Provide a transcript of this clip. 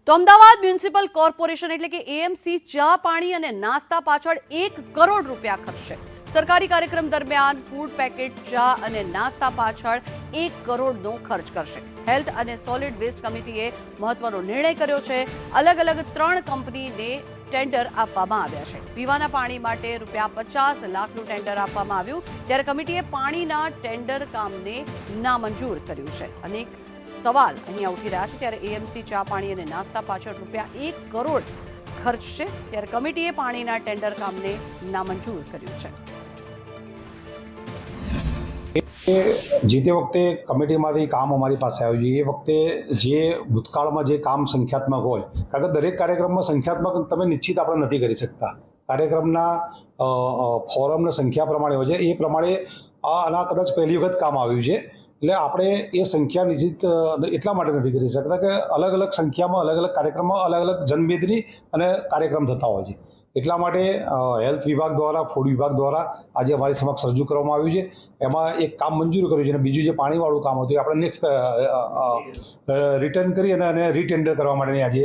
તો Ahmedabad municipal corporation એટલે કે એએમસી ચા પાણી અને નાસ્તા પાછળ 1 કરોડ રૂપિયા ખર્ચશે। સરકારી કાર્યક્રમ દરમિયાન ફૂડ પેકેટ ચા અને નાસ્તા પાછળ 1 કરોડનો ખર્ચ કરશે। હેલ્થ અને સોલિડ વેસ્ટ કમિટીએ મહત્વનો નિર્ણય કર્યો છે। અલગ અલગ 3 કંપનીને ટેન્ડર આપવામાં આવ્યા છે। પીવાના પાણી માટે ₹50 લાખનું ટેન્ડર આપવામાં આવ્યું, ત્યારે કમિટીએ પાણીના ટેન્ડર કામને નામંજૂર કર્યું છે। અનેક સવાલ અહીંયા ઉઠી રહ્યા છે, ત્યારે એએમસી ચા પાણી અને નાસ્તા પાછળ ₹1 કરોડ ખર્ચ છે, ત્યારે કમિટીએ પાણીના ટેન્ડર કામને નામંજૂર કર્યું છે। જે તે વખતે કમિટીમાંથી કામ અમારી પાસે આવ્યું છે, એ વખતે જે ભૂતકાળમાં જે કામ સંખ્યાત્મક હોય, કારણ કે દરેક કાર્યક્રમમાં સંખ્યાત્મક તમે નિશ્ચિત આપણે નથી કરી શકતા। કાર્યક્રમના ફોરમની સંખ્યા પ્રમાણે હોય છે, એ પ્રમાણે આના કદાચ પહેલી વખત કામ આવ્યું છે, એટલે આપણે એ સંખ્યા નિશ્ચિત એટલા માટે નથી કરી શકતા કે અલગ અલગ સંખ્યામાં અલગ અલગ કાર્યક્રમમાં અલગ અલગ જનમેદની અને કાર્યક્રમ થતા હોય છે। એટલા માટે હેલ્થ વિભાગ દ્વારા, ફૂડ વિભાગ દ્વારા આજે અમારી સમક્ષ રજૂ કરવામાં આવ્યું છે। એમાં એક કામ મંજૂર કર્યું છે અને બીજું જે પાણીવાળું કામ હતું એ આપણે નેક્સ્ટ રિટર્ન કરી અને રીટેન્ડર કરવા માટેની આજે